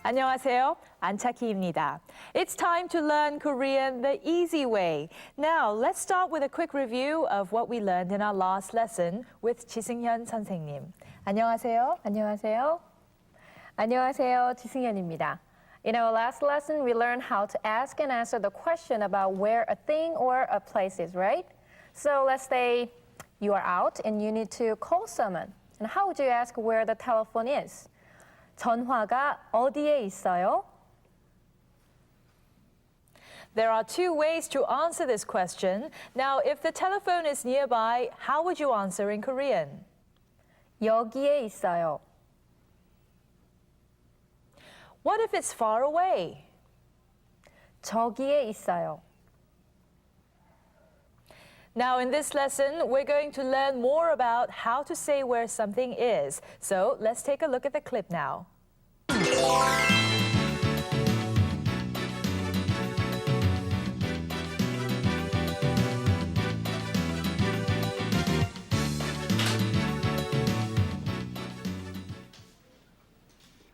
안녕하세요. 안차키입니다. It's time to learn Korean the easy way. Now, let's start with a quick review of what we learned in our last lesson with 지승현 선생님. 안녕하세요. 안녕하세요. 안녕하세요. 지승현입니다. In our last lesson, we learned how to ask and answer the question about where a thing or a place is, right? So let's say you are out and you need to call someone. And how would you ask where the telephone is? 전화가 어디에 있어요? There are two ways to answer this question. Now, if the telephone is nearby, how would you answer in Korean? 여기에 있어요. What if it's far away? 저기에 있어요. Now, in this lesson, we're going to learn more about how to say where something is. So, let's take a look at the clip now.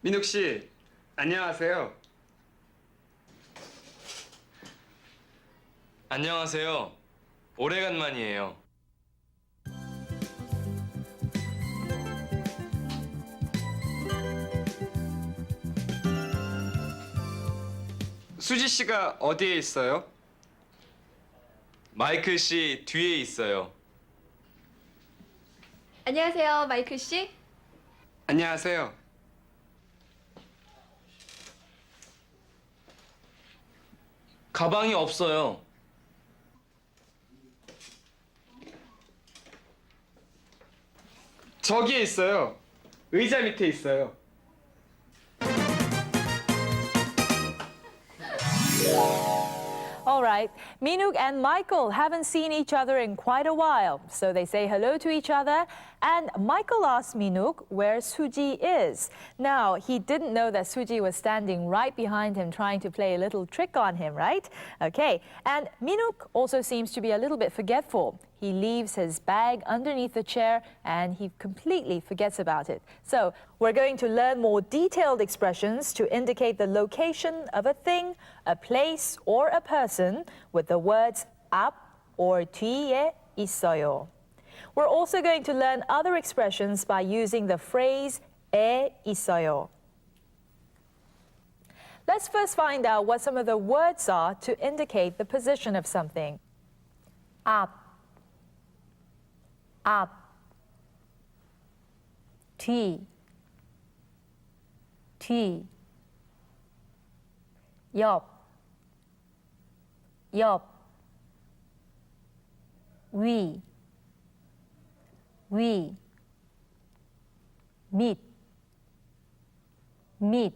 민욱 씨, 안녕하세요. 안녕하세요. 오래간만이에요. 수지 씨가 어디에 있어요? 마이클 씨 뒤에 있어요. 안녕하세요, 마이클 씨. 안녕하세요. 가방이 없어요. 저기에 있어요. 의자 밑에 있어요. All right, Minuk and Michael haven't seen each other in quite a while, so they say hello to each other, and Michael asks Minuk where Suji is. Now, he didn't know that Suji was standing right behind him trying to play a little trick on him, right? Okay, and Minuk also seems to be a little bit forgetful. He leaves his bag underneath the chair and he completely forgets about it. So we're going to learn more detailed expressions to indicate the location of a thing, a place, or a person with the words 앞 or 뒤에 있어요. We're also going to learn other expressions by using the phrase 에 있어요. Let's first find out what some of the words are to indicate the position of something. 앞, 앞, 뒤, 뒤, 옆, 옆, 위, 위, 밑, 밑,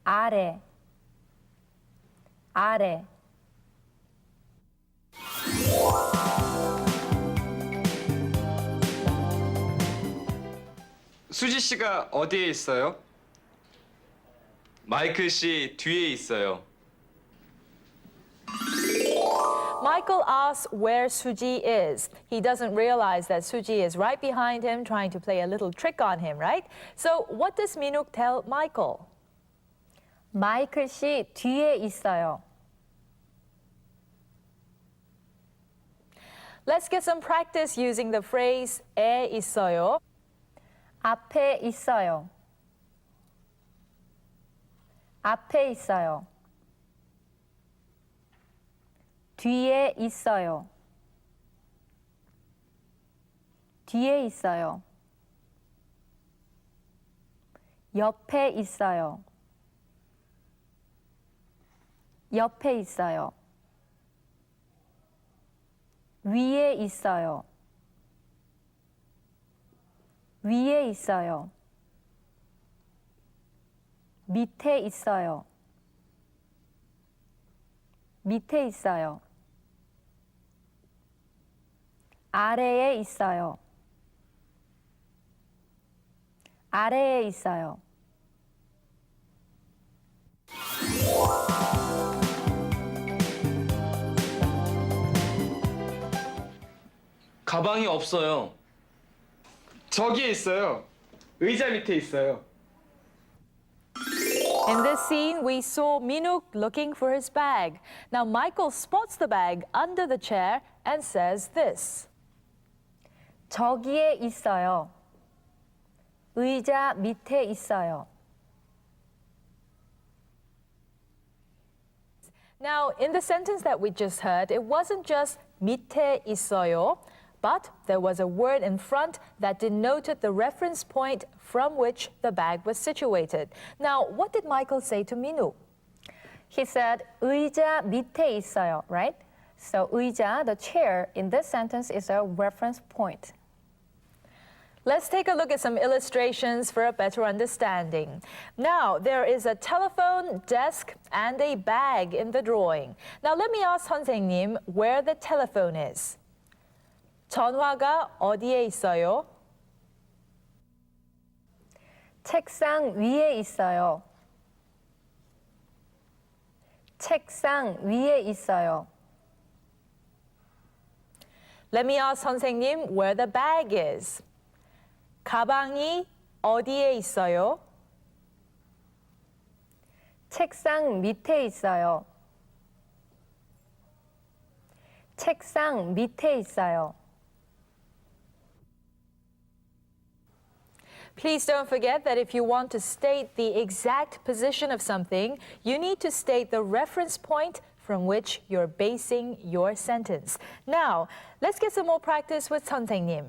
아래, 아래. 수지 씨가 어디에 있어요? 마이클 씨 뒤에 있어요. Michael asks where Suji is. He doesn't realize that Suji is right behind him trying to play a little trick on him, right? So what does Minuk tell Michael? 마이클 씨 뒤에 있어요. Let's get some practice using the phrase 에 있어요. 앞에 있어요. 앞에 있어요. 뒤에 있어요. 뒤에 있어요. 옆에 있어요. 옆에 있어요. 위에 있어요. 위에 있어요. 밑에 있어요. 밑에 있어요. 아래에 있어요. 아래에 있어요. 가방이 없어요. 저기에 있어요. 의자 밑에 있어요. In this scene, we saw Minuk looking for his bag. Now, Michael spots the bag under the chair and says this. 저기에 있어요. 의자 밑에 있어요. Now, in the sentence that we just heard, it wasn't just 밑에 있어요, but there was a word in front that denoted the reference point from which the bag was situated. Now, what did Michael say to Minuk? He said 의자 밑에 있어요, right? So 의자, the chair, in this sentence is a reference point. Let's take a look at some illustrations for a better understanding. Now, there is a telephone, desk, and a bag in the drawing. Now, let me ask 선생님 where the telephone is. 전화가 어디에 있어요? 책상 위에 있어요. 책상 위에 있어요. Let me ask 선생님 where the bag is. 가방이 어디에 있어요? 책상 밑에 있어요. 책상 밑에 있어요. Please don't forget that if you want to state the exact position of something, you need to state the reference point from which you're basing your sentence. Now, let's get some more practice with 선생님.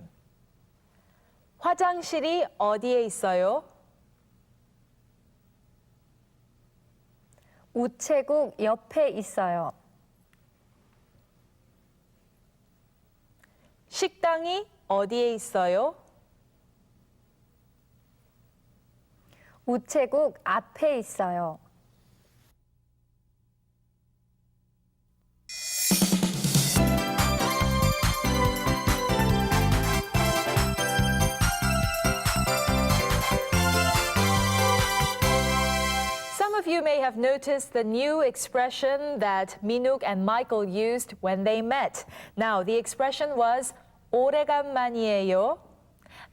화장실이 어디에 있어요? 우체국 옆에 있어요. 식당이 어디에 있어요? 우체국 앞에 있어요. Some of you may have noticed the new expression that Minuk and Michael used when they met. Now, the expression was 오래간만이에요.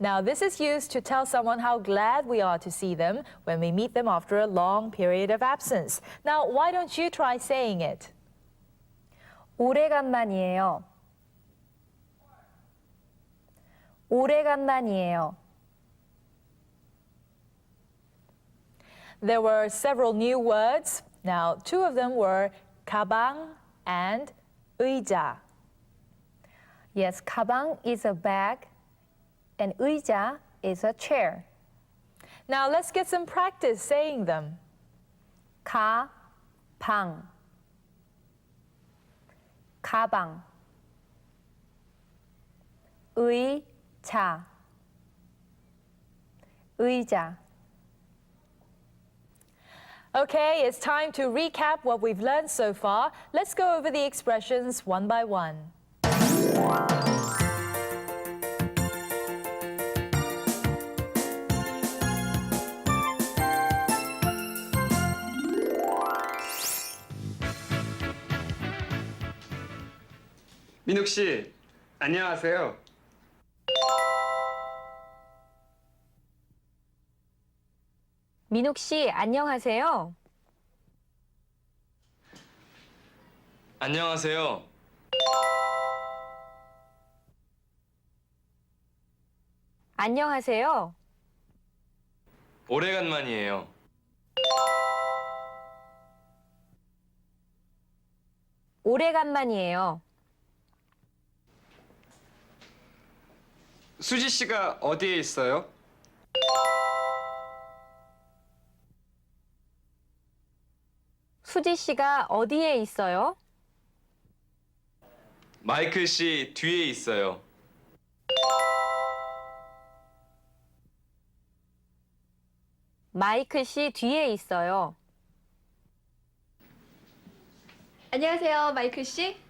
Now, this is used to tell someone how glad we are to see them when we meet them after a long period of absence. Now, why don't you try saying it? 오래간만이에요. 오래간만이에요. There were several new words. Now, two of them were 가방 and 의자. Yes, 가방 is a bag and 의자 is a chair. Now, let's get some practice saying them. 가방 가방 의자 의자 Okay, it's time to recap what we've learned so far. Let's go over the expressions one by one. 민욱 씨, 안녕하세요. 민욱 씨 안녕하세요. 안녕하세요. 안녕하세요. 오래간만이에요. 오래간만이에요. 수지 씨가 어디에 있어요? 수지 씨가 어디에 있어요? 마이클 씨 뒤에 있어요. 마이클 씨 뒤에 있어요. 안녕하세요, 마이클 씨.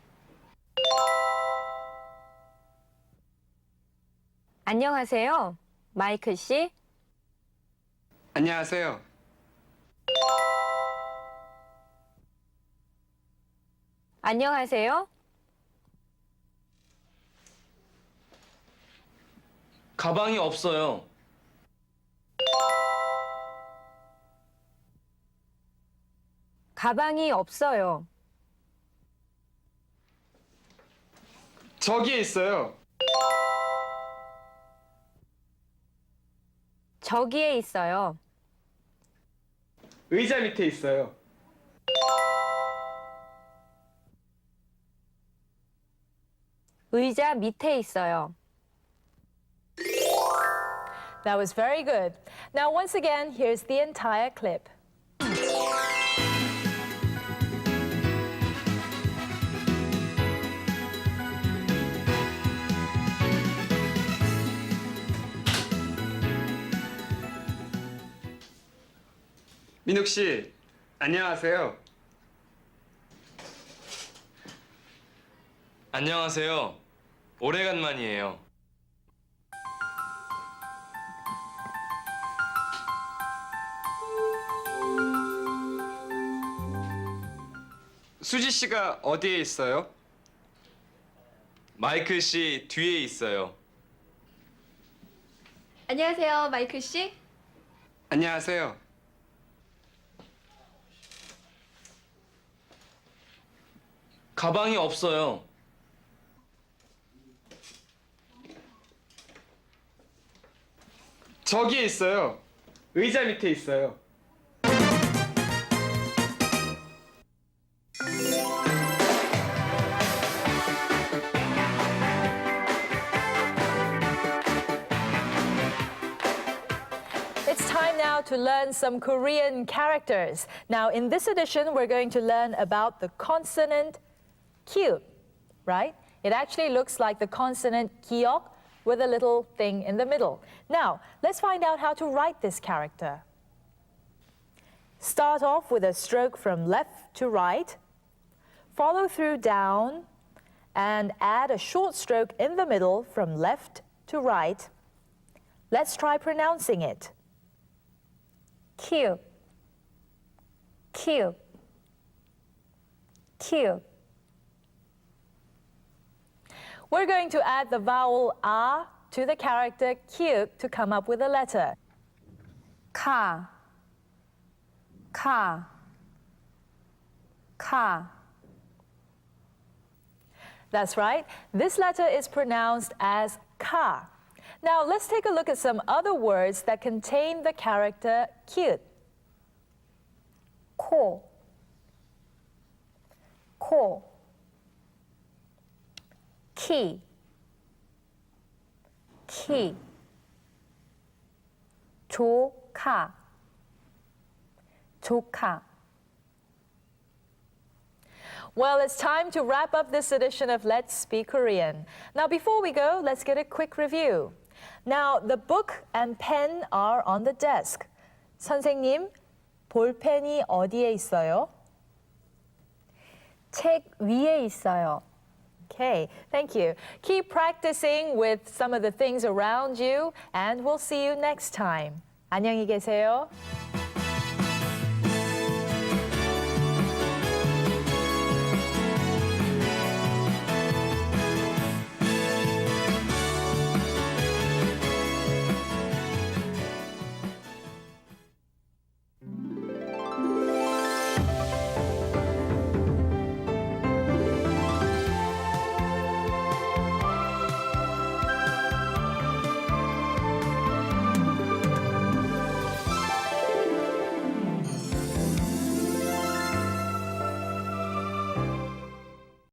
안녕하세요. 마이클 씨. 안녕하세요. 안녕하세요. 가방이 없어요. 가방이 없어요. 저기에 있어요. 저기에 있어요. 의자 밑에 있어요. 의자 밑에 있어요. That was very good. Now, once again, here's the entire clip. 민욱 씨, 안녕하세요. 안녕하세요. 오래간만이에요. 수지 씨가 어디에 있어요? 마이클 씨 뒤에 있어요. 안녕하세요, 마이클 씨. 안녕하세요. 가방이 없어요. 저기에 있어요. 의자 밑에 있어요. It's time now to learn some Korean characters. Now, in this edition, we're going to learn about the consonant Q, right? It actually looks like the consonant 기역 with a little thing in the middle. Now, let's find out how to write this character. Start off with a stroke from left to right, follow through down, and add a short stroke in the middle from left to right. Let's try pronouncing it. Q, Q, Q. We're going to add the vowel A to the character Q to come up with a letter. Ka, ka, ka. That's right. This letter is pronounced as Ka. Now let's take a look at some other words that contain the character Q. 코, 코. 키, 키. 조카, 조카. Well, it's time to wrap up this edition of Let's Speak Korean. Now, before we go, let's get a quick review. Now, the book and pen are on the desk. 선생님, 볼펜이 어디에 있어요? 책 위에 있어요. Okay, thank you. Keep practicing with some of the things around you, and we'll see you next time. 안녕히 계세요.